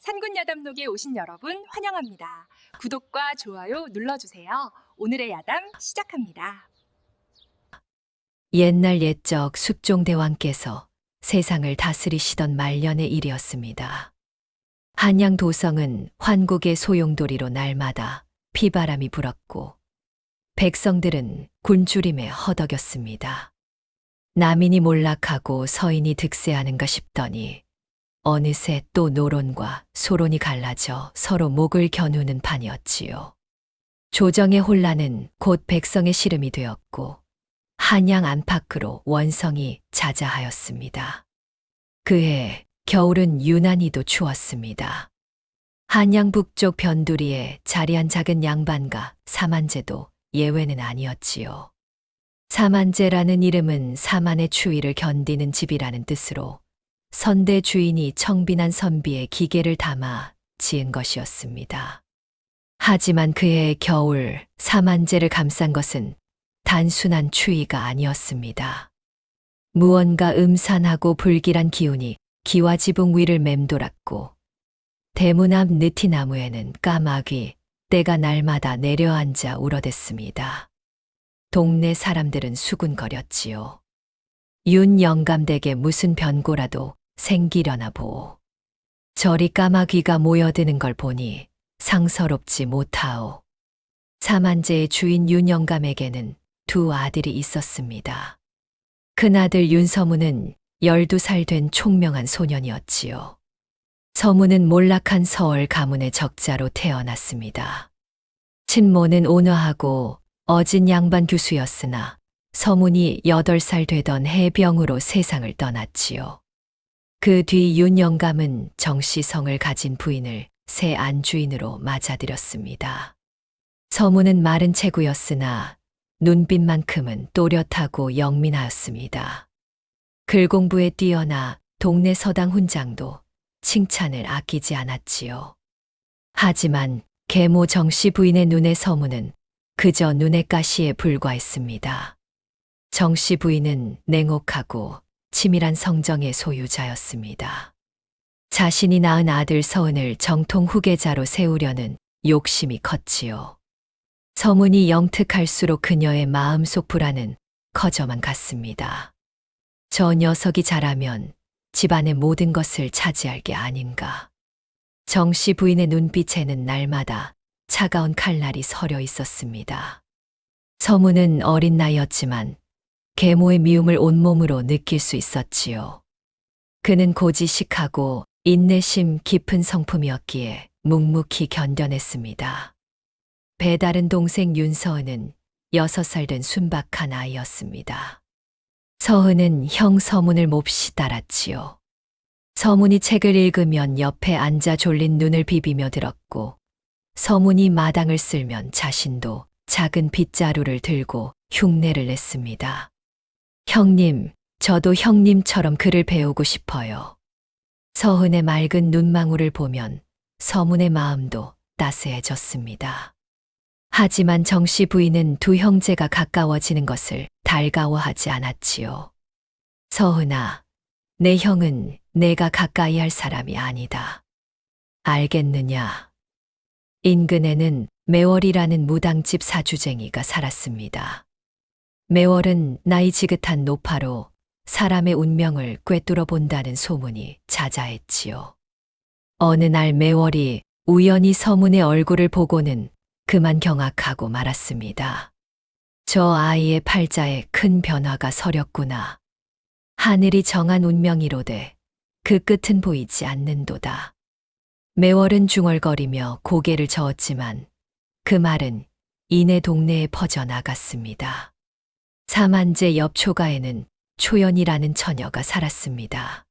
산군야담록에 오신 여러분 환영합니다. 구독과 좋아요 눌러주세요. 오늘의 야담 시작합니다. 옛날 옛적 숙종대왕께서 세상을 다스리시던 말년의 일이었습니다. 한양 도성은 환국의 소용돌이로 날마다 피바람이 불었고 백성들은 굶주림에 허덕였습니다. 남인이 몰락하고 서인이 득세하는가 싶더니 어느새 또 노론과 소론이 갈라져 서로 목을 겨누는 판이었지요. 조정의 혼란은 곧 백성의 시름이 되었고 한양 안팎으로 원성이 자자하였습니다. 그해 겨울은 유난히도 추웠습니다. 한양 북쪽 변두리에 자리한 작은 양반가 사만제도 예외는 아니었지요. 사만제라는 이름은 사만의 추위를 견디는 집이라는 뜻으로 선대 주인이 청빈한 선비의 기계를 담아 지은 것이었습니다. 하지만 그해 겨울 사만제를 감싼 것은 단순한 추위가 아니었습니다. 무언가 음산하고 불길한 기운이 기와지붕 위를 맴돌았고 대문 앞 느티나무에는 까마귀 떼가 날마다 내려앉아 울어댔습니다. 동네 사람들은 수군거렸지요. 윤 영감댁에 무슨 변고라도 생기려나 보오. 저리 까마귀가 모여드는 걸 보니 상서롭지 못하오. 사만제의 주인 윤 영감에게는 두 아들이 있었습니다. 큰아들 윤서무는 12살 된 총명한 소년이었지요. 서무는 몰락한 서울 가문의 적자로 태어났습니다. 친모는 온화하고 어진 양반 교수였으나 서문이 8살 되던 해병으로 세상을 떠났지요. 그 뒤 윤 영감은 정씨성을 가진 부인을 새 안주인으로 맞아들였습니다. 서문은 마른 체구였으나 눈빛만큼은 또렷하고 영민하였습니다. 글공부에 뛰어나 동네 서당 훈장도 칭찬을 아끼지 않았지요. 하지만 계모 정씨 부인의 눈에 서문은 그저 눈의 가시에 불과했습니다. 정씨 부인은 냉혹하고 치밀한 성정의 소유자였습니다. 자신이 낳은 아들 서은을 정통 후계자로 세우려는 욕심이 컸지요. 서문이 영특할수록 그녀의 마음속 불안은 커져만 갔습니다. 저 녀석이 자라면 집안의 모든 것을 차지할 게 아닌가. 정씨 부인의 눈빛에는 날마다 차가운 칼날이 서려 있었습니다. 서문은 어린 나이였지만 계모의 미움을 온몸으로 느낄 수 있었지요. 그는 고지식하고 인내심 깊은 성품이었기에 묵묵히 견뎌냈습니다. 배다른 동생 윤서은은 6살 된 순박한 아이였습니다. 서은은 형 서문을 몹시 따랐지요. 서문이 책을 읽으면 옆에 앉아 졸린 눈을 비비며 들었고 서문이 마당을 쓸면 자신도 작은 빗자루를 들고 흉내를 냈습니다. 형님, 저도 형님처럼 글을 배우고 싶어요. 서은의 맑은 눈망울을 보면 서문의 마음도 따스해졌습니다. 하지만 정씨 부인은 두 형제가 가까워지는 것을 달가워하지 않았지요. 서은아, 내 형은 내가 가까이 할 사람이 아니다. 알겠느냐? 인근에는 매월이라는 무당집 사주쟁이가 살았습니다. 매월은 나이 지긋한 노파로 사람의 운명을 꿰뚫어 본다는 소문이 자자했지요. 어느 날 매월이 우연히 서문의 얼굴을 보고는 그만 경악하고 말았습니다. 저 아이의 팔자에 큰 변화가 서렸구나. 하늘이 정한 운명이로되 그 끝은 보이지 않는도다. 매월은 중얼거리며 고개를 저었지만 그 말은 이내 동네에 퍼져나갔습니다. 사만제 옆 초가에는 초연이라는 처녀가 살았습니다.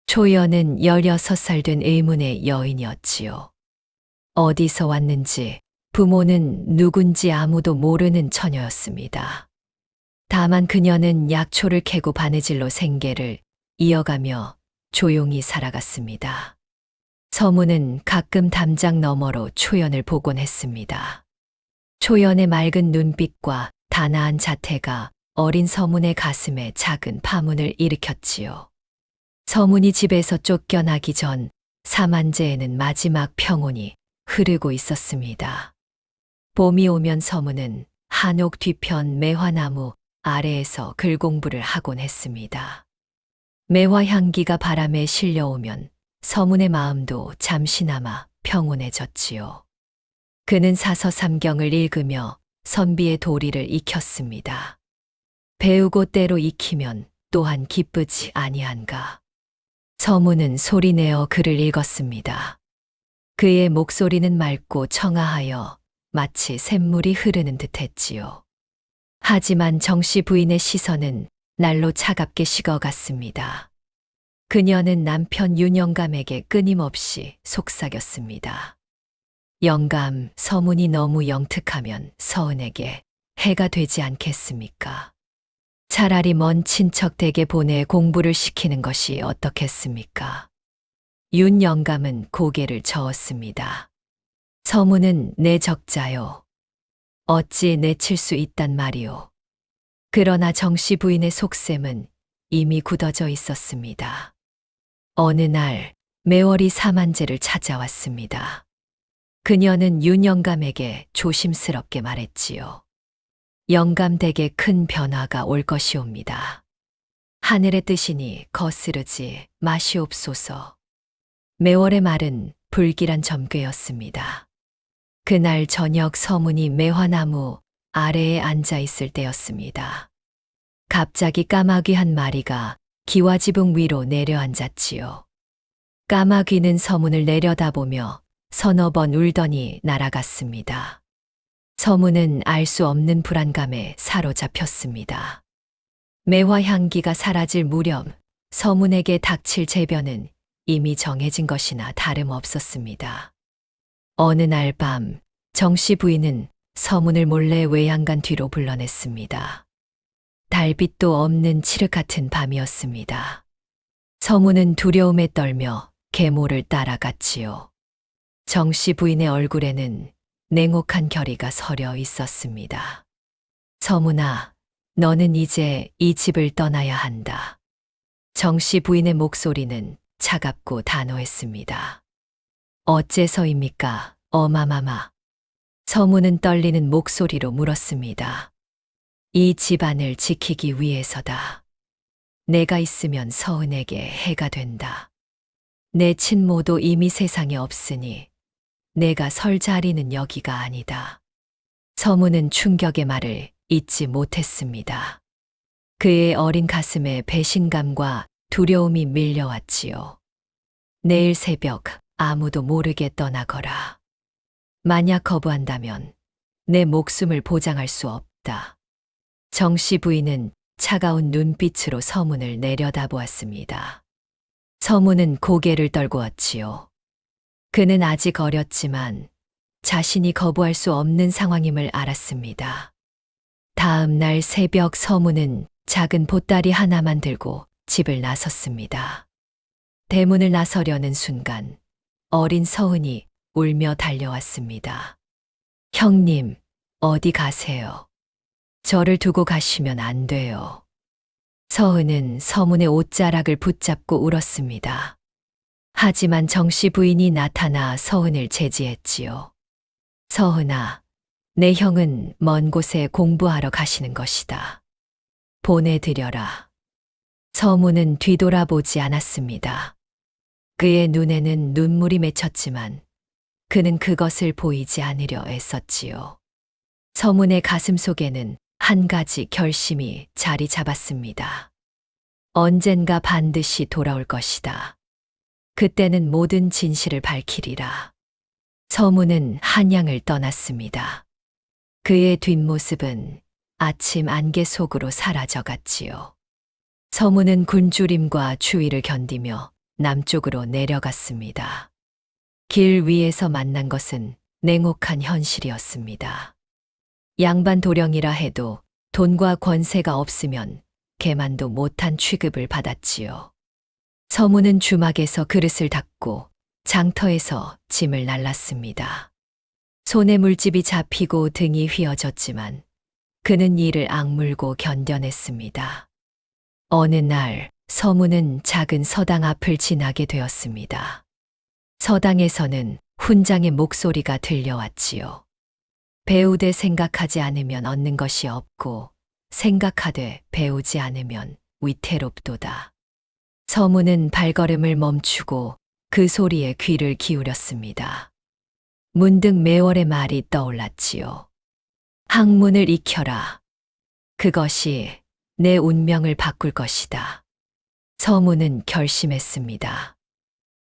초연은 16살 된 의문의 여인이었지요. 어디서 왔는지 부모는 누군지 아무도 모르는 처녀였습니다. 다만 그녀는 약초를 캐고 바느질로 생계를 이어가며 조용히 살아갔습니다. 서문은 가끔 담장 너머로 초연을 보곤 했습니다. 초연의 맑은 눈빛과 단아한 자태가 어린 서문의 가슴에 작은 파문을 일으켰지요. 서문이 집에서 쫓겨나기 전 사만제에는 마지막 평온이 흐르고 있었습니다. 봄이 오면 서문은 한옥 뒤편 매화나무 아래에서 글 공부를 하곤 했습니다. 매화 향기가 바람에 실려오면 서문의 마음도 잠시나마 평온해졌지요. 그는 사서삼경을 읽으며 선비의 도리를 익혔습니다. 배우고 때로 익히면 또한 기쁘지 아니한가. 서문은 소리내어 글을 읽었습니다. 그의 목소리는 맑고 청아하여 마치 샘물이 흐르는 듯했지요. 하지만 정씨 부인의 시선은 날로 차갑게 식어갔습니다. 그녀는 남편 윤영감에게 끊임없이 속삭였습니다. 영감, 서문이 너무 영특하면 서은에게 해가 되지 않겠습니까? 차라리 먼 친척 댁에 보내 공부를 시키는 것이 어떻겠습니까? 윤 영감은 고개를 저었습니다. 서문은 내 적자요. 어찌 내칠 수 있단 말이오. 그러나 정씨 부인의 속셈은 이미 굳어져 있었습니다. 어느 날 매월이 사만제를 찾아왔습니다. 그녀는 윤 영감에게 조심스럽게 말했지요. 영감 댁에 큰 변화가 올 것이옵니다. 하늘의 뜻이니 거스르지 마시옵소서. 매월의 말은 불길한 점괘였습니다. 그날 저녁 서문이 매화나무 아래에 앉아 있을 때였습니다. 갑자기 까마귀 한 마리가 기와지붕 위로 내려앉았지요. 까마귀는 서문을 내려다보며 서너 번 울더니 날아갔습니다. 서문은 알 수 없는 불안감에 사로잡혔습니다. 매화 향기가 사라질 무렵 서문에게 닥칠 재변은 이미 정해진 것이나 다름없었습니다. 어느 날 밤 정씨 부인은 서문을 몰래 외양간 뒤로 불러냈습니다. 달빛도 없는 칠흑 같은 밤이었습니다. 서문은 두려움에 떨며 계모를 따라갔지요. 정씨 부인의 얼굴에는 냉혹한 결의가 서려 있었습니다. 서문아, 너는 이제 이 집을 떠나야 한다. 정씨 부인의 목소리는 차갑고 단호했습니다. 어째서입니까, 어마마마? 서문은 떨리는 목소리로 물었습니다. 이 집안을 지키기 위해서다. 내가 있으면 서은에게 해가 된다. 내 친모도 이미 세상에 없으니 내가 설 자리는 여기가 아니다. 서문은 충격의 말을 잊지 못했습니다. 그의 어린 가슴에 배신감과 두려움이 밀려왔지요. 내일 새벽 아무도 모르게 떠나거라. 만약 거부한다면 내 목숨을 보장할 수 없다. 정씨 부인은 차가운 눈빛으로 서문을 내려다보았습니다. 서문은 고개를 떨구었지요. 그는 아직 어렸지만 자신이 거부할 수 없는 상황임을 알았습니다. 다음 날 새벽 서문은 작은 보따리 하나만 들고 집을 나섰습니다. 대문을 나서려는 순간 어린 서은이 울며 달려왔습니다. 형님, 어디 가세요? 저를 두고 가시면 안 돼요. 서은은 서문의 옷자락을 붙잡고 울었습니다. 하지만 정씨 부인이 나타나 서은을 제지했지요. 서은아, 내 형은 먼 곳에 공부하러 가시는 것이다. 보내드려라. 서문은 뒤돌아보지 않았습니다. 그의 눈에는 눈물이 맺혔지만 그는 그것을 보이지 않으려 애썼지요. 서문의 가슴 속에는 한 가지 결심이 자리 잡았습니다. 언젠가 반드시 돌아올 것이다. 그때는 모든 진실을 밝히리라. 서문은 한양을 떠났습니다. 그의 뒷모습은 아침 안개 속으로 사라져갔지요. 서문은 굶주림과 추위를 견디며 남쪽으로 내려갔습니다. 길 위에서 만난 것은 냉혹한 현실이었습니다. 양반 도령이라 해도 돈과 권세가 없으면 개만도 못한 취급을 받았지요. 서문은 주막에서 그릇을 닦고 장터에서 짐을 날랐습니다. 손에 물집이 잡히고 등이 휘어졌지만 그는 이를 악물고 견뎌냈습니다. 어느 날 서문은 작은 서당 앞을 지나게 되었습니다. 서당에서는 훈장의 목소리가 들려왔지요. 배우되 생각하지 않으면 얻는 것이 없고 생각하되 배우지 않으면 위태롭도다. 서문은 발걸음을 멈추고 그 소리에 귀를 기울였습니다. 문득 매월의 말이 떠올랐지요. 학문을 익혀라. 그것이 내 운명을 바꿀 것이다. 서문은 결심했습니다.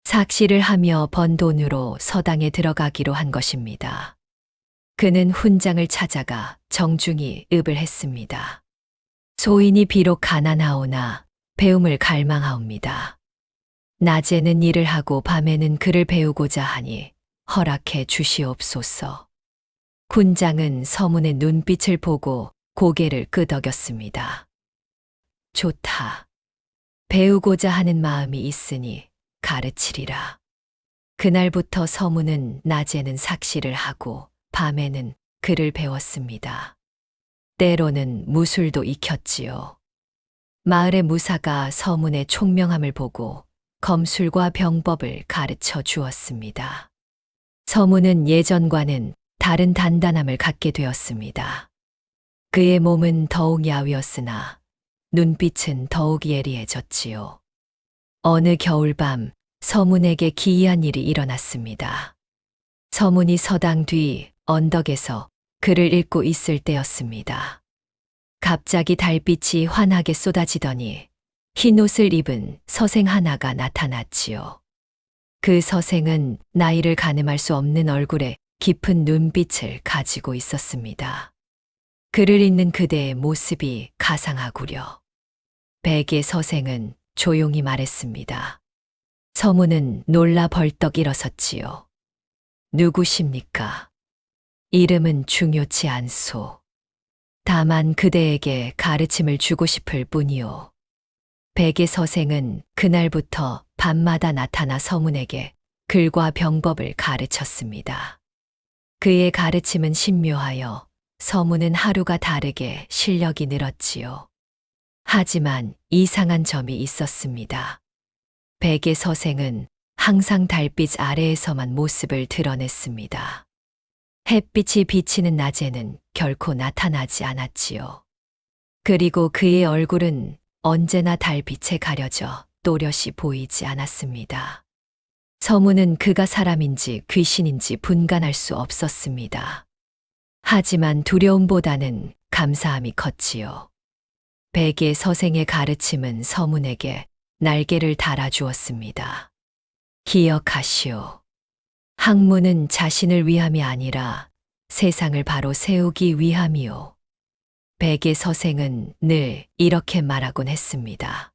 삭시를 하며 번 돈으로 서당에 들어가기로 한 것입니다. 그는 훈장을 찾아가 정중히 읍을 했습니다. 소인이 비록 가난하오나 배움을 갈망하옵니다. 낮에는 일을 하고 밤에는 글을 배우고자 하니 허락해 주시옵소서. 훈장은 서문의 눈빛을 보고 고개를 끄덕였습니다. 좋다. 배우고자 하는 마음이 있으니 가르치리라. 그날부터 서문은 낮에는 삭시를 하고 밤에는 글을 배웠습니다. 때로는 무술도 익혔지요. 마을의 무사가 서문의 총명함을 보고 검술과 병법을 가르쳐 주었습니다. 서문은 예전과는 다른 단단함을 갖게 되었습니다. 그의 몸은 더욱 야위었으나 눈빛은 더욱 예리해졌지요. 어느 겨울밤 서문에게 기이한 일이 일어났습니다. 서문이 서당 뒤 언덕에서 글을 읽고 있을 때였습니다. 갑자기 달빛이 환하게 쏟아지더니 흰 옷을 입은 서생 하나가 나타났지요. 그 서생은 나이를 가늠할 수 없는 얼굴에 깊은 눈빛을 가지고 있었습니다. 글을 읽는 그대의 모습이 가상하구려. 백의 서생은 조용히 말했습니다. 서문은 놀라 벌떡 일어섰지요. 누구십니까? 이름은 중요치 않소. 다만 그대에게 가르침을 주고 싶을 뿐이오. 백의 서생은 그날부터 밤마다 나타나 서문에게 글과 병법을 가르쳤습니다. 그의 가르침은 신묘하여 서문은 하루가 다르게 실력이 늘었지요. 하지만 이상한 점이 있었습니다. 백의 서생은 항상 달빛 아래에서만 모습을 드러냈습니다. 햇빛이 비치는 낮에는 결코 나타나지 않았지요. 그리고 그의 얼굴은 언제나 달빛에 가려져 또렷이 보이지 않았습니다. 서문은 그가 사람인지 귀신인지 분간할 수 없었습니다. 하지만 두려움보다는 감사함이 컸지요. 백의 서생의 가르침은 서문에게 날개를 달아주었습니다. 기억하시오. 학문은 자신을 위함이 아니라 세상을 바로 세우기 위함이오. 백의 서생은 늘 이렇게 말하곤 했습니다.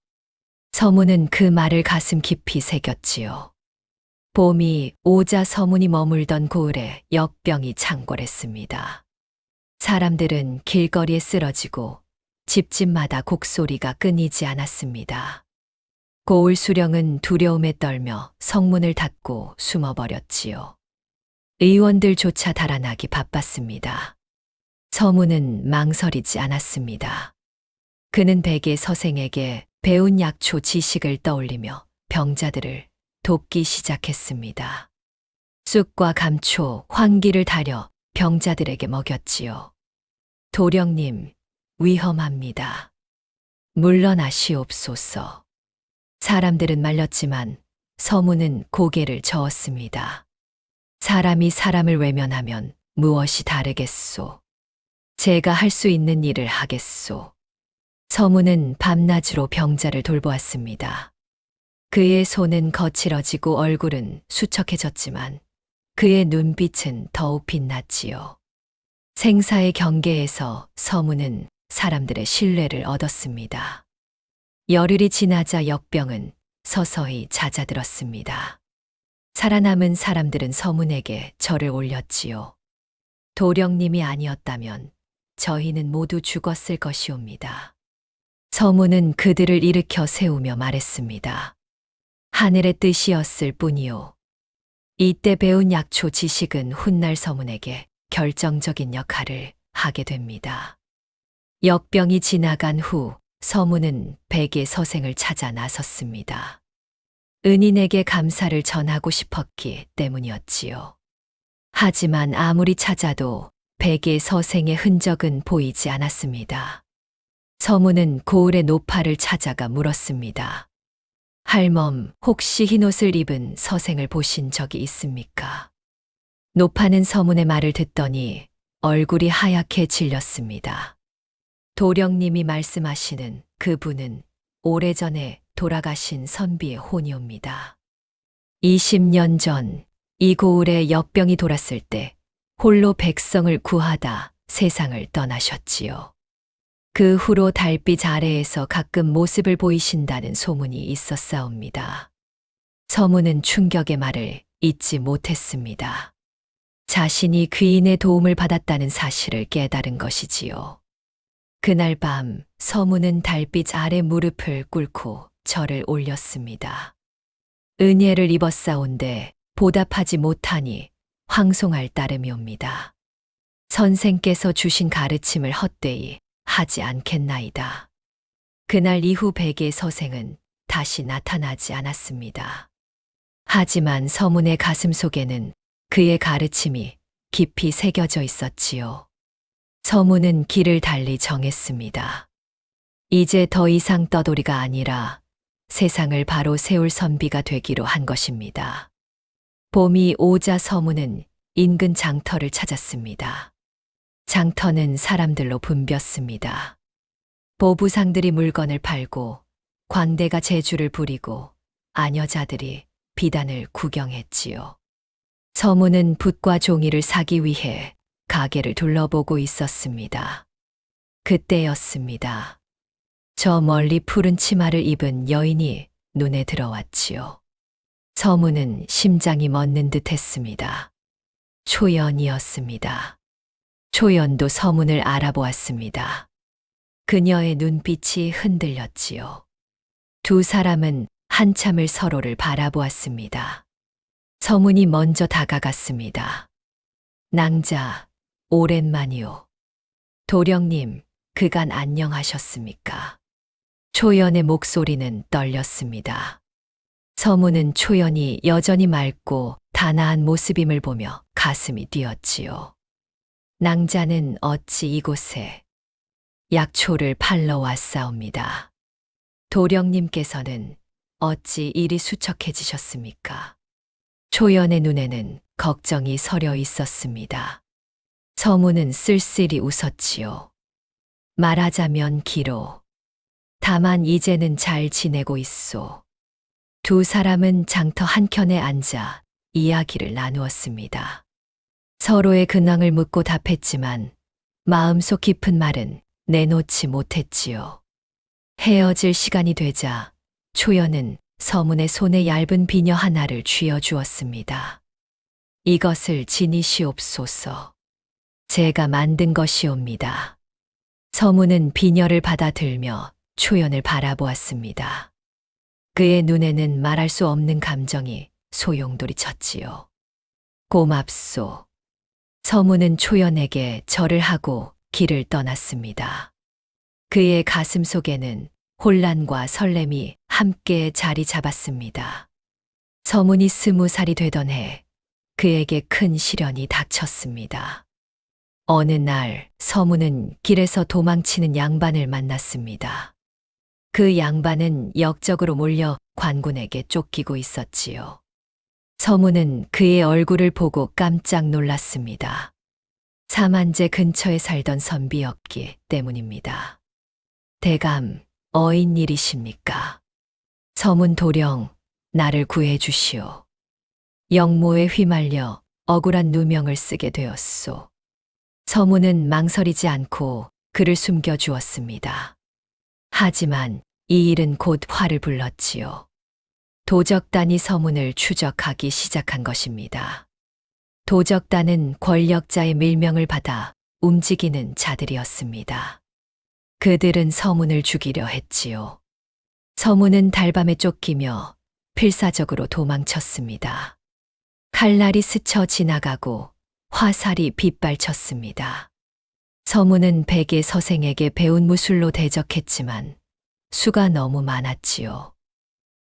서문은 그 말을 가슴 깊이 새겼지요. 봄이 오자 서문이 머물던 고을에 역병이 창궐했습니다. 사람들은 길거리에 쓰러지고 집집마다 곡소리가 끊이지 않았습니다. 고을 수령은 두려움에 떨며 성문을 닫고 숨어버렸지요. 의원들조차 달아나기 바빴습니다. 서문은 망설이지 않았습니다. 그는 백의 서생에게 배운 약초 지식을 떠올리며 병자들을 돕기 시작했습니다. 쑥과 감초, 황기를 다려 병자들에게 먹였지요. 도령님, 위험합니다. 물러나시옵소서. 사람들은 말렸지만 서문은 고개를 저었습니다. 사람이 사람을 외면하면 무엇이 다르겠소. 제가 할 수 있는 일을 하겠소. 서문은 밤낮으로 병자를 돌보았습니다. 그의 손은 거칠어지고 얼굴은 수척해졌지만 그의 눈빛은 더욱 빛났지요. 생사의 경계에서 서문은 사람들의 신뢰를 얻었습니다. 열흘이 지나자 역병은 서서히 잦아들었습니다. 살아남은 사람들은 서문에게 절을 올렸지요. 도령님이 아니었다면 저희는 모두 죽었을 것이옵니다. 서문은 그들을 일으켜 세우며 말했습니다. 하늘의 뜻이었을 뿐이요. 이때 배운 약초 지식은 훗날 서문에게 결정적인 역할을 하게 됩니다. 역병이 지나간 후 서문은 백의 서생을 찾아 나섰습니다. 은인에게 감사를 전하고 싶었기 때문이었지요. 하지만 아무리 찾아도 베개 서생의 흔적은 보이지 않았습니다. 서문은 고을의 노파를 찾아가 물었습니다. 할멈, 혹시 흰옷을 입은 서생을 보신 적이 있습니까? 노파는 서문의 말을 듣더니 얼굴이 하얗게 질렸습니다. 도령님이 말씀하시는 그분은 오래전에 돌아가신 선비의 혼이옵니다. 20년 전 이 고을에 역병이 돌았을 때 홀로 백성을 구하다 세상을 떠나셨지요. 그 후로 달빛 아래에서 가끔 모습을 보이신다는 소문이 있었사옵니다. 서문은 충격의 말을 잊지 못했습니다. 자신이 귀인의 도움을 받았다는 사실을 깨달은 것이지요. 그날 밤 서문은 달빛 아래 무릎을 꿇고 절을 올렸습니다. 은혜를 입었사온데 보답하지 못하니 황송할 따름이옵니다. 선생께서 주신 가르침을 헛되이 하지 않겠나이다. 그날 이후 베개 서생은 다시 나타나지 않았습니다. 하지만 서문의 가슴 속에는 그의 가르침이 깊이 새겨져 있었지요. 서문은 길을 달리 정했습니다. 이제 더 이상 떠돌이가 아니라 세상을 바로 세울 선비가 되기로 한 것입니다. 봄이 오자 서문은 인근 장터를 찾았습니다. 장터는 사람들로 붐볐습니다. 보부상들이 물건을 팔고 광대가 제주를 부리고 아녀자들이 비단을 구경했지요. 서문은 붓과 종이를 사기 위해 가게를 둘러보고 있었습니다. 그때였습니다. 저 멀리 푸른 치마를 입은 여인이 눈에 들어왔지요. 서문은 심장이 멎는 듯 했습니다. 초연이었습니다. 초연도 서문을 알아보았습니다. 그녀의 눈빛이 흔들렸지요. 두 사람은 한참을 서로를 바라보았습니다. 서문이 먼저 다가갔습니다. 낭자, 오랜만이오. 도령님, 그간 안녕하셨습니까? 초연의 목소리는 떨렸습니다. 서문은 초연이 여전히 맑고 단아한 모습임을 보며 가슴이 뛰었지요. 낭자는 어찌 이곳에 약초를 팔러 왔사옵니다. 도령님께서는 어찌 일이 수척해지셨습니까? 초연의 눈에는 걱정이 서려 있었습니다. 서문은 쓸쓸히 웃었지요. 말하자면 기로. 다만 이제는 잘 지내고 있소. 두 사람은 장터 한켠에 앉아 이야기를 나누었습니다. 서로의 근황을 묻고 답했지만 마음속 깊은 말은 내놓지 못했지요. 헤어질 시간이 되자 초연은 서문의 손에 얇은 비녀 하나를 쥐어주었습니다. 이것을 지니시옵소서. 제가 만든 것이옵니다. 서문은 비녀를 받아들며 초연을 바라보았습니다. 그의 눈에는 말할 수 없는 감정이 소용돌이 쳤지요. 고맙소. 서문은 초연에게 절을 하고 길을 떠났습니다. 그의 가슴 속에는 혼란과 설렘이 함께 자리 잡았습니다. 서문이 20살이 되던 해 그에게 큰 시련이 닥쳤습니다. 어느 날 서문은 길에서 도망치는 양반을 만났습니다. 그 양반은 역적으로 몰려 관군에게 쫓기고 있었지요. 서문은 그의 얼굴을 보고 깜짝 놀랐습니다. 사만제 근처에 살던 선비였기 때문입니다. 대감, 어인 일이십니까? 서문 도령, 나를 구해 주시오. 역모에 휘말려 억울한 누명을 쓰게 되었소. 서문은 망설이지 않고 그를 숨겨 주었습니다. 하지만 이 일은 곧 화를 불렀지요. 도적단이 서문을 추적하기 시작한 것입니다. 도적단은 권력자의 밀명을 받아 움직이는 자들이었습니다. 그들은 서문을 죽이려 했지요. 서문은 달밤에 쫓기며 필사적으로 도망쳤습니다. 칼날이 스쳐 지나가고 화살이 빗발쳤습니다. 서문은 베개 서생에게 배운 무술로 대적했지만 수가 너무 많았지요.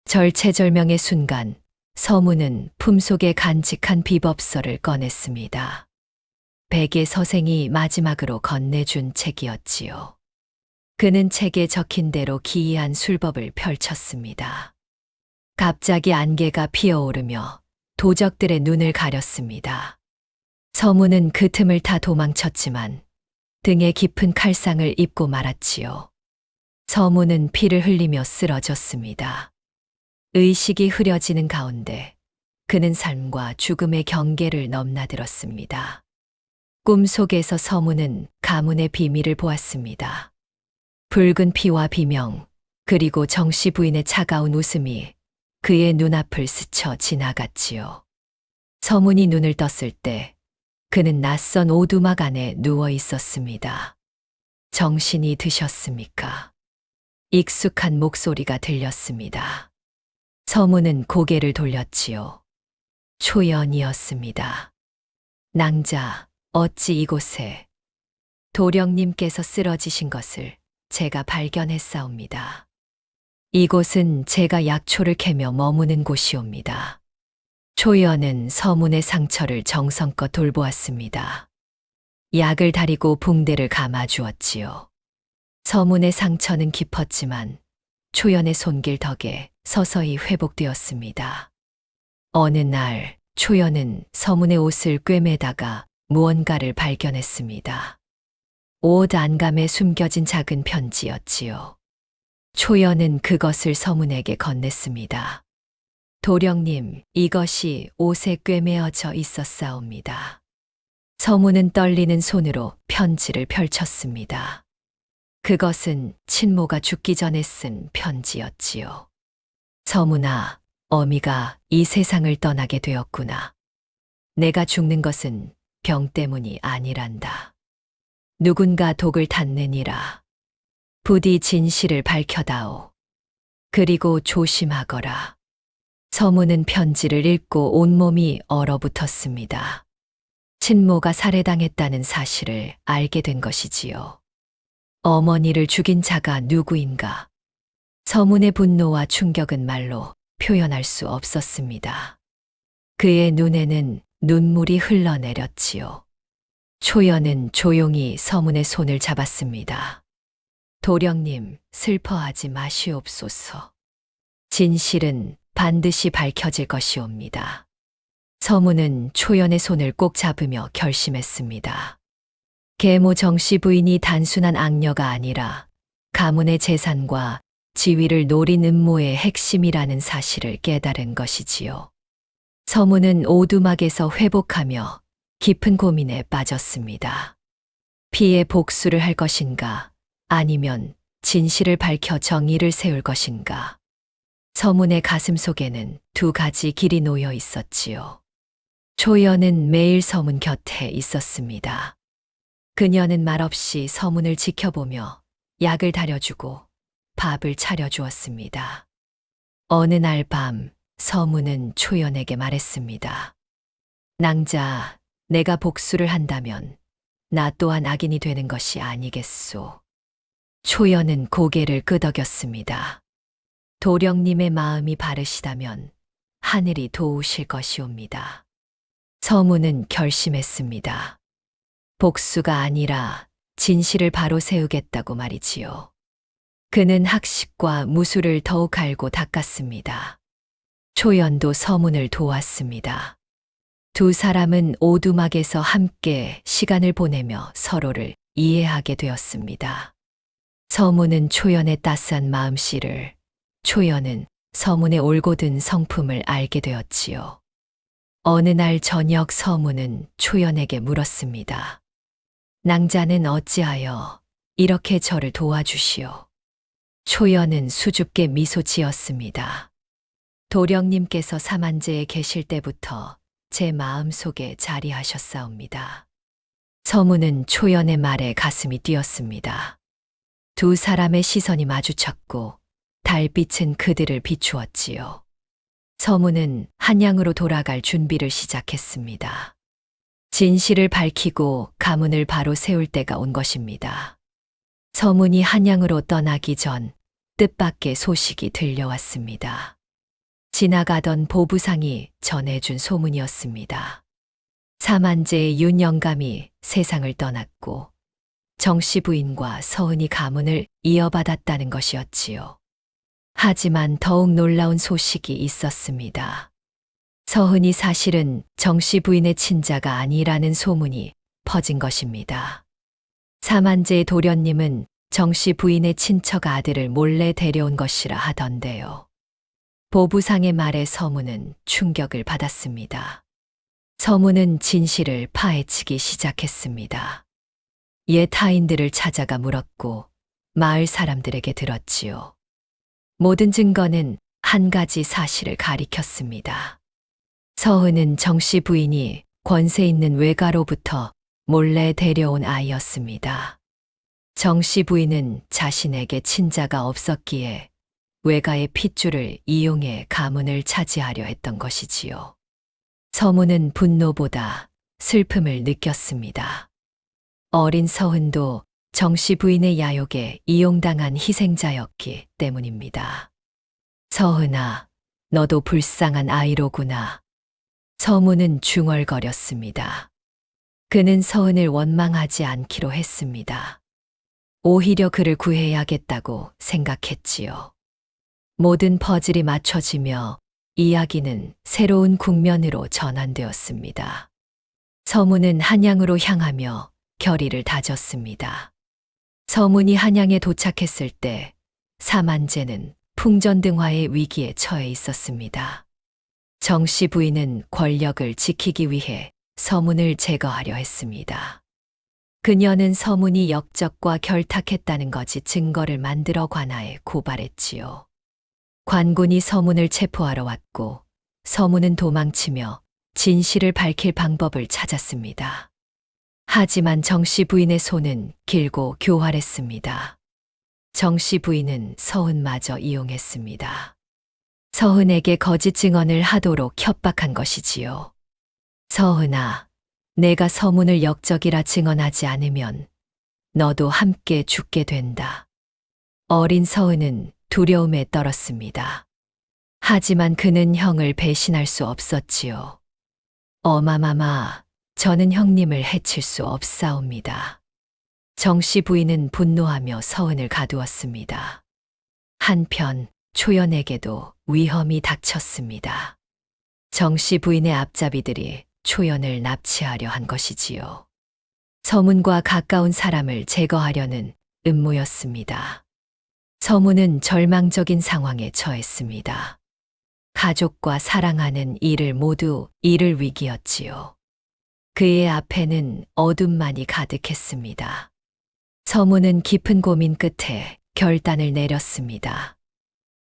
절체절명의 순간 서문은 품속에 간직한 비법서를 꺼냈습니다. 백의 서생이 마지막으로 건네준 책이었지요. 그는 책에 적힌 대로 기이한 술법을 펼쳤습니다. 갑자기 안개가 피어오르며 도적들의 눈을 가렸습니다. 서문은 그 틈을 타 도망쳤지만 등에 깊은 칼상을 입고 말았지요. 서문은 피를 흘리며 쓰러졌습니다. 의식이 흐려지는 가운데 그는 삶과 죽음의 경계를 넘나들었습니다. 꿈속에서 서문은 가문의 비밀을 보았습니다. 붉은 피와 비명, 그리고 정씨 부인의 차가운 웃음이 그의 눈앞을 스쳐 지나갔지요. 서문이 눈을 떴을 때 그는 낯선 오두막 안에 누워 있었습니다. 정신이 드셨습니까? 익숙한 목소리가 들렸습니다. 서문은 고개를 돌렸지요. 초연이었습니다. 낭자, 어찌 이곳에? 도령님께서 쓰러지신 것을 제가 발견했사옵니다. 이곳은 제가 약초를 캐며 머무는 곳이옵니다. 초연은 서문의 상처를 정성껏 돌보았습니다. 약을 다리고 붕대를 감아주었지요. 서문의 상처는 깊었지만 초연의 손길 덕에 서서히 회복되었습니다. 어느 날 초연은 서문의 옷을 꿰매다가 무언가를 발견했습니다. 옷 안감에 숨겨진 작은 편지였지요. 초연은 그것을 서문에게 건넸습니다. 도령님, 이것이 옷에 꿰매어져 있었사옵니다. 서문은 떨리는 손으로 편지를 펼쳤습니다. 그것은 친모가 죽기 전에 쓴 편지였지요. 서문아, 어미가 이 세상을 떠나게 되었구나. 내가 죽는 것은 병 때문이 아니란다. 누군가 독을 탔느니라. 부디 진실을 밝혀다오. 그리고 조심하거라. 서문은 편지를 읽고 온몸이 얼어붙었습니다. 친모가 살해당했다는 사실을 알게 된 것이지요. 어머니를 죽인 자가 누구인가? 서문의 분노와 충격은 말로 표현할 수 없었습니다. 그의 눈에는 눈물이 흘러내렸지요. 초연은 조용히 서문의 손을 잡았습니다. 도령님, 슬퍼하지 마시옵소서. 진실은 반드시 밝혀질 것이옵니다. 서문은 초연의 손을 꼭 잡으며 결심했습니다. 계모 정씨 부인이 단순한 악녀가 아니라 가문의 재산과 지위를 노린 음모의 핵심이라는 사실을 깨달은 것이지요. 서문은 오두막에서 회복하며 깊은 고민에 빠졌습니다. 피해 복수를 할 것인가, 아니면 진실을 밝혀 정의를 세울 것인가. 서문의 가슴 속에는 두 가지 길이 놓여 있었지요. 초연은 매일 서문 곁에 있었습니다. 그녀는 말없이 서문을 지켜보며 약을 다려주고 밥을 차려주었습니다. 어느 날 밤 서문은 초연에게 말했습니다. 낭자, 내가 복수를 한다면 나 또한 악인이 되는 것이 아니겠소. 초연은 고개를 끄덕였습니다. 도령님의 마음이 바르시다면 하늘이 도우실 것이옵니다. 서문은 결심했습니다. 복수가 아니라 진실을 바로 세우겠다고 말이지요. 그는 학식과 무술을 더욱 알고 닦았습니다. 초연도 서문을 도왔습니다. 두 사람은 오두막에서 함께 시간을 보내며 서로를 이해하게 되었습니다. 서문은 초연의 따스한 마음씨를, 초연은 서문의 올곧은 성품을 알게 되었지요. 어느 날 저녁 서문은 초연에게 물었습니다. 낭자는 어찌하여 이렇게 저를 도와주시오. 초연은 수줍게 미소 지었습니다. 도령님께서 사만제에 계실 때부터 제 마음속에 자리하셨사옵니다. 서문은 초연의 말에 가슴이 뛰었습니다. 두 사람의 시선이 마주쳤고 달빛은 그들을 비추었지요. 서문은 한양으로 돌아갈 준비를 시작했습니다. 진실을 밝히고 가문을 바로 세울 때가 온 것입니다. 서문이 한양으로 떠나기 전 뜻밖의 소식이 들려왔습니다. 지나가던 보부상이 전해준 소문이었습니다. 사만제의 윤 영감이 세상을 떠났고 정씨 부인과 서은이 가문을 이어받았다는 것이었지요. 하지만 더욱 놀라운 소식이 있었습니다. 서은이 사실은 정씨 부인의 친자가 아니라는 소문이 퍼진 것입니다. 사만제의 도련님은 정씨 부인의 친척 아들을 몰래 데려온 것이라 하던데요. 보부상의 말에 서문은 충격을 받았습니다. 서문은 진실을 파헤치기 시작했습니다. 옛 타인들을 찾아가 물었고 마을 사람들에게 들었지요. 모든 증거는 한 가지 사실을 가리켰습니다. 서은은 정씨 부인이 권세 있는 외가로부터 몰래 데려온 아이였습니다. 정씨 부인은 자신에게 친자가 없었기에 외가의 핏줄을 이용해 가문을 차지하려 했던 것이지요. 서문은 분노보다 슬픔을 느꼈습니다. 어린 서은도 정씨 부인의 야욕에 이용당한 희생자였기 때문입니다. 서은아, 너도 불쌍한 아이로구나. 서문은 중얼거렸습니다. 그는 서은을 원망하지 않기로 했습니다. 오히려 그를 구해야겠다고 생각했지요. 모든 퍼즐이 맞춰지며 이야기는 새로운 국면으로 전환되었습니다. 서문은 한양으로 향하며 결의를 다졌습니다. 서문이 한양에 도착했을 때 사만제는 풍전등화의 위기에 처해 있었습니다. 정씨 부인은 권력을 지키기 위해 서문을 제거하려 했습니다. 그녀는 서문이 역적과 결탁했다는 것이 증거를 만들어 관아에 고발했지요. 관군이 서문을 체포하러 왔고 서문은 도망치며 진실을 밝힐 방법을 찾았습니다. 하지만 정씨 부인의 손은 길고 교활했습니다. 정씨 부인은 서은마저 이용했습니다. 서은에게 거짓 증언을 하도록 협박한 것이지요. 서은아, 내가 서문을 역적이라 증언하지 않으면 너도 함께 죽게 된다. 어린 서은은 두려움에 떨었습니다. 하지만 그는 형을 배신할 수 없었지요. 어마마마, 저는 형님을 해칠 수 없사옵니다. 정씨 부인은 분노하며 서은을 가두었습니다. 한편 초연에게도 위험이 닥쳤습니다. 정씨 부인의 앞잡이들이 초연을 납치하려 한 것이지요. 서문과 가까운 사람을 제거하려는 음모였습니다. 서문은 절망적인 상황에 처했습니다. 가족과 사랑하는 이를 모두 잃을 위기였지요. 그의 앞에는 어둠만이 가득했습니다. 서문은 깊은 고민 끝에 결단을 내렸습니다.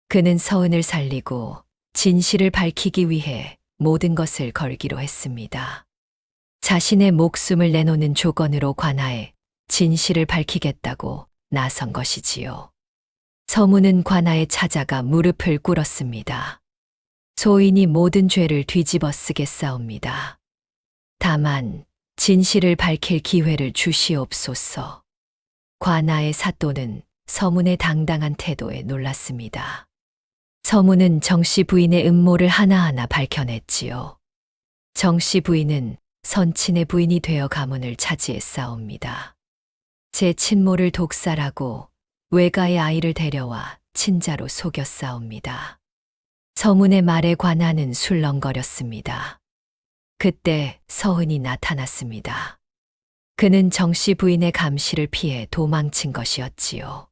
그는 서은을 살리고 진실을 밝히기 위해 모든 것을 걸기로 했습니다. 자신의 목숨을 내놓는 조건으로 관하에 진실을 밝히겠다고 나선 것이지요. 서문은 관아에 찾아가 무릎을 꿇었습니다. 소인이 모든 죄를 뒤집어 쓰겠사옵니다. 다만 진실을 밝힐 기회를 주시옵소서. 관아의 사또는 서문의 당당한 태도에 놀랐습니다. 서문은 정씨 부인의 음모를 하나하나 밝혀냈지요. 정씨 부인은 선친의 부인이 되어 가문을 차지했사옵니다. 제 친모를 독살하고 외가의 아이를 데려와 친자로 속였사옵니다. 서문의 말에 관하는 술렁거렸습니다. 그때 서은이 나타났습니다. 그는 정씨 부인의 감시를 피해 도망친 것이었지요.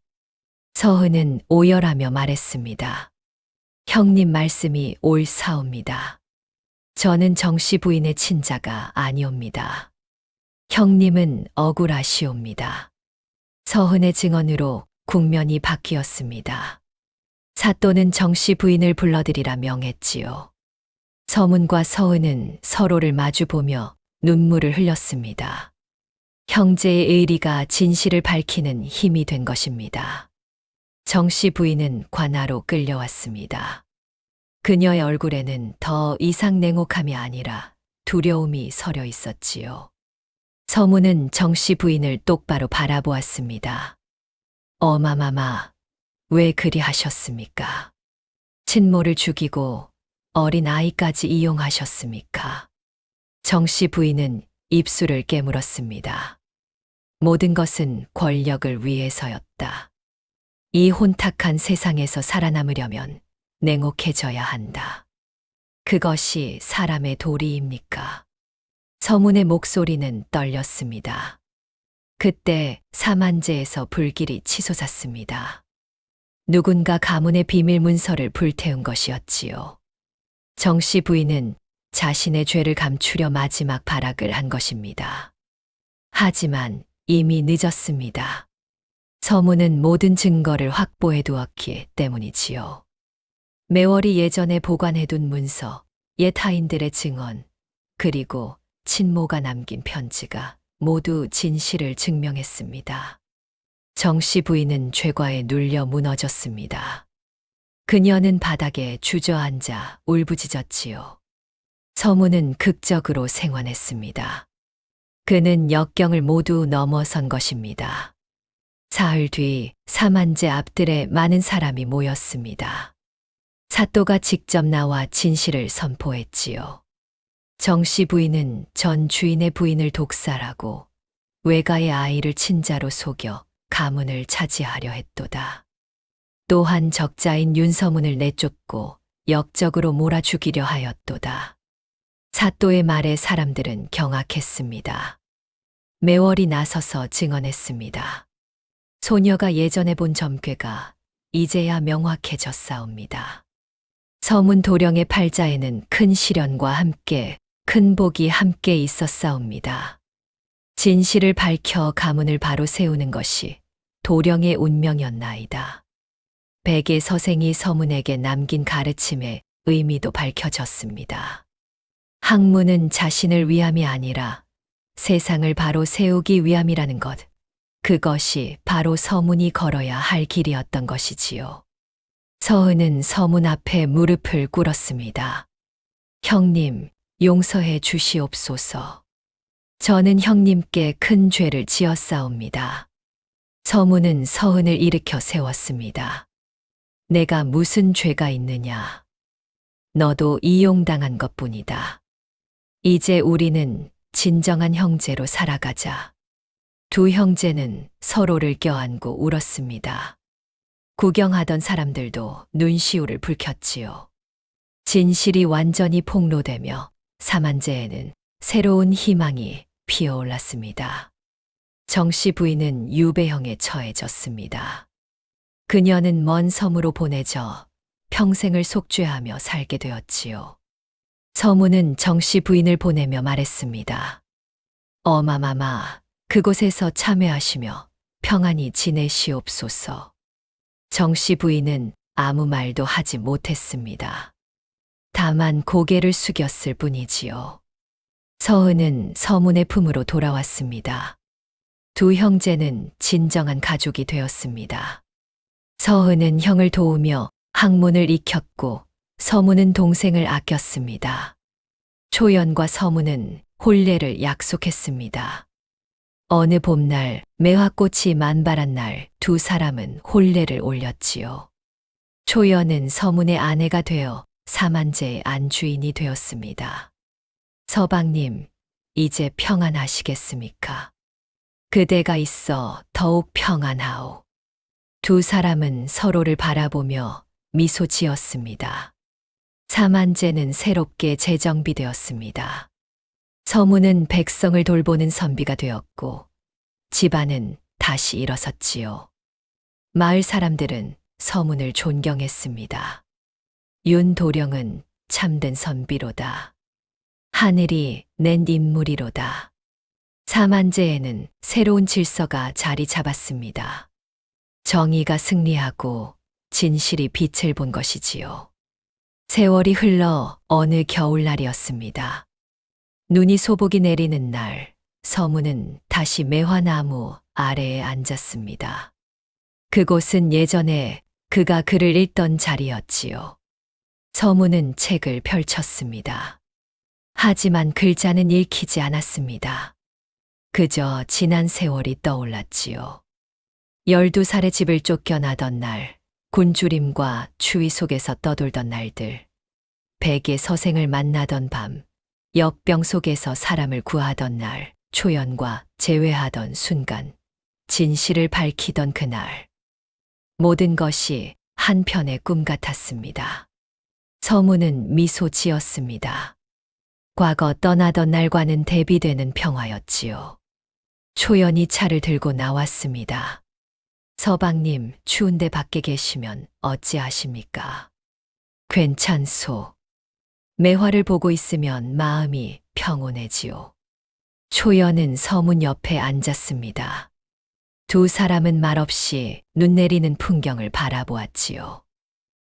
서은은 오열하며 말했습니다. 형님 말씀이 옳사옵니다. 저는 정씨 부인의 친자가 아니옵니다. 형님은 억울하시옵니다. 서은의 증언으로 국면이 바뀌었습니다. 사또는 정씨 부인을 불러들이라 명했지요. 서문과 서은은 서로를 마주보며 눈물을 흘렸습니다. 형제의 의리가 진실을 밝히는 힘이 된 것입니다. 정씨 부인은 관아로 끌려왔습니다. 그녀의 얼굴에는 더 이상 냉혹함이 아니라 두려움이 서려 있었지요. 서문은 정씨 부인을 똑바로 바라보았습니다. 어마마마, 왜 그리 하셨습니까? 친모를 죽이고 어린 아이까지 이용하셨습니까? 정씨 부인은 입술을 깨물었습니다. 모든 것은 권력을 위해서였다. 이 혼탁한 세상에서 살아남으려면 냉혹해져야 한다. 그것이 사람의 도리입니까? 서문의 목소리는 떨렸습니다. 그때 사만제에서 불길이 치솟았습니다. 누군가 가문의 비밀 문서를 불태운 것이었지요. 정씨 부인은 자신의 죄를 감추려 마지막 발악을 한 것입니다. 하지만 이미 늦었습니다. 서문은 모든 증거를 확보해 두었기 때문이지요. 매월이 예전에 보관해둔 문서, 옛 하인들의 증언, 그리고 친모가 남긴 편지가 모두 진실을 증명했습니다. 정씨 부인은 죄과에 눌려 무너졌습니다. 그녀는 바닥에 주저앉아 울부짖었지요. 서문은 극적으로 생환했습니다. 그는 역경을 모두 넘어선 것입니다. 사흘 뒤 사만제 앞들에 많은 사람이 모였습니다. 사또가 직접 나와 진실을 선포했지요. 정씨 부인은 전 주인의 부인을 독살하고 외가의 아이를 친자로 속여 가문을 차지하려 했도다. 또한 적자인 윤서문을 내쫓고 역적으로 몰아 죽이려 하였도다. 사또의 말에 사람들은 경악했습니다. 매월이 나서서 증언했습니다. 소녀가 예전에 본 점괘가 이제야 명확해졌사옵니다. 서문 도령의 팔자에는 큰 시련과 함께 큰 복이 함께 있었사옵니다. 진실을 밝혀 가문을 바로 세우는 것이 도령의 운명이었나이다. 백의 서생이 서문에게 남긴 가르침의 의미도 밝혀졌습니다. 학문은 자신을 위함이 아니라 세상을 바로 세우기 위함이라는 것, 그것이 바로 서문이 걸어야 할 길이었던 것이지요. 서은은 서문 앞에 무릎을 꿇었습니다. 형님, 용서해 주시옵소서. 저는 형님께 큰 죄를 지었사옵니다. 서문은 서은을 일으켜 세웠습니다. 내가 무슨 죄가 있느냐? 너도 이용당한 것뿐이다. 이제 우리는 진정한 형제로 살아가자. 두 형제는 서로를 껴안고 울었습니다. 구경하던 사람들도 눈시울을 붉혔지요. 진실이 완전히 폭로되며 사만제에는 새로운 희망이 피어올랐습니다. 정씨 부인은 유배형에 처해졌습니다. 그녀는 먼 섬으로 보내져 평생을 속죄하며 살게 되었지요. 서문은 정씨 부인을 보내며 말했습니다. 어마마마, 그곳에서 참회하시며 평안히 지내시옵소서. 정씨 부인은 아무 말도 하지 못했습니다. 다만 고개를 숙였을 뿐이지요. 서은은 서문의 품으로 돌아왔습니다. 두 형제는 진정한 가족이 되었습니다. 서은은 형을 도우며 학문을 익혔고 서문은 동생을 아꼈습니다. 초연과 서문은 혼례를 약속했습니다. 어느 봄날 매화꽃이 만발한 날 두 사람은 혼례를 올렸지요. 초연은 서문의 아내가 되어 사만제의 안주인이 되었습니다. 서방님, 이제 평안하시겠습니까? 그대가 있어 더욱 평안하오. 두 사람은 서로를 바라보며 미소 지었습니다. 사만제는 새롭게 재정비되었습니다. 서문은 백성을 돌보는 선비가 되었고 집안은 다시 일어섰지요. 마을 사람들은 서문을 존경했습니다. 윤도령은 참된 선비로다. 하늘이 낸 인물이로다. 사만제에는 새로운 질서가 자리 잡았습니다. 정의가 승리하고 진실이 빛을 본 것이지요. 세월이 흘러 어느 겨울날이었습니다. 눈이 소복이 내리는 날, 서문은 다시 매화나무 아래에 앉았습니다. 그곳은 예전에 그가 글을 읽던 자리였지요. 서문은 책을 펼쳤습니다. 하지만 글자는 읽히지 않았습니다. 그저 지난 세월이 떠올랐지요. 12살의 집을 쫓겨나던 날, 곤주림과 추위 속에서 떠돌던 날들. 백의 서생을 만나던 밤, 역병 속에서 사람을 구하던 날, 초연과 재회하던 순간, 진실을 밝히던 그날. 모든 것이 한편의 꿈 같았습니다. 서문은 미소 지었습니다. 과거 떠나던 날과는 대비되는 평화였지요. 초연이 차를 들고 나왔습니다. 서방님, 추운데 밖에 계시면 어찌하십니까? 괜찮소. 매화를 보고 있으면 마음이 평온해지요. 초연은 서문 옆에 앉았습니다. 두 사람은 말없이 눈 내리는 풍경을 바라보았지요.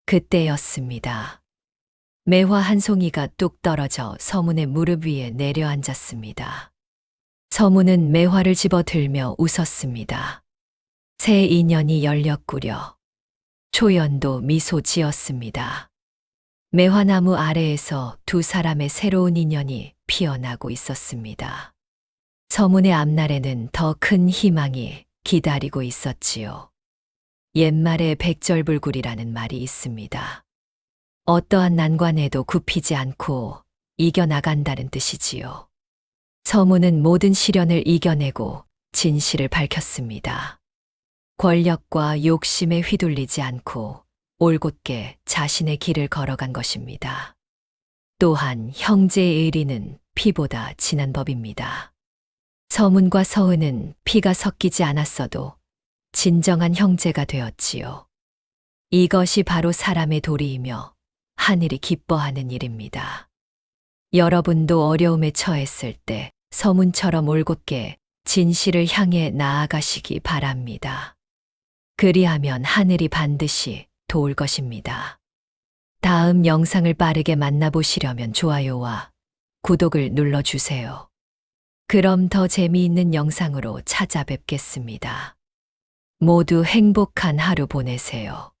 그때였습니다. 매화 한 송이가 뚝 떨어져 서문의 무릎 위에 내려앉았습니다. 서문은 매화를 집어 들며 웃었습니다. 새 인연이 열렸구려. 초연도 미소 지었습니다. 매화나무 아래에서 두 사람의 새로운 인연이 피어나고 있었습니다. 서문의 앞날에는 더 큰 희망이 기다리고 있었지요. 옛말에 백절불굴이라는 말이 있습니다. 어떠한 난관에도 굽히지 않고 이겨나간다는 뜻이지요. 서문은 모든 시련을 이겨내고 진실을 밝혔습니다. 권력과 욕심에 휘둘리지 않고 올곧게 자신의 길을 걸어간 것입니다. 또한 형제의 의리는 피보다 진한 법입니다. 서문과 서은은 피가 섞이지 않았어도 진정한 형제가 되었지요. 이것이 바로 사람의 도리이며 하늘이 기뻐하는 일입니다. 여러분도 어려움에 처했을 때 서문처럼 올곧게 진실을 향해 나아가시기 바랍니다. 그리하면 하늘이 반드시 도울 것입니다. 다음 영상을 빠르게 만나보시려면 좋아요와 구독을 눌러주세요. 그럼 더 재미있는 영상으로 찾아뵙겠습니다. 모두 행복한 하루 보내세요.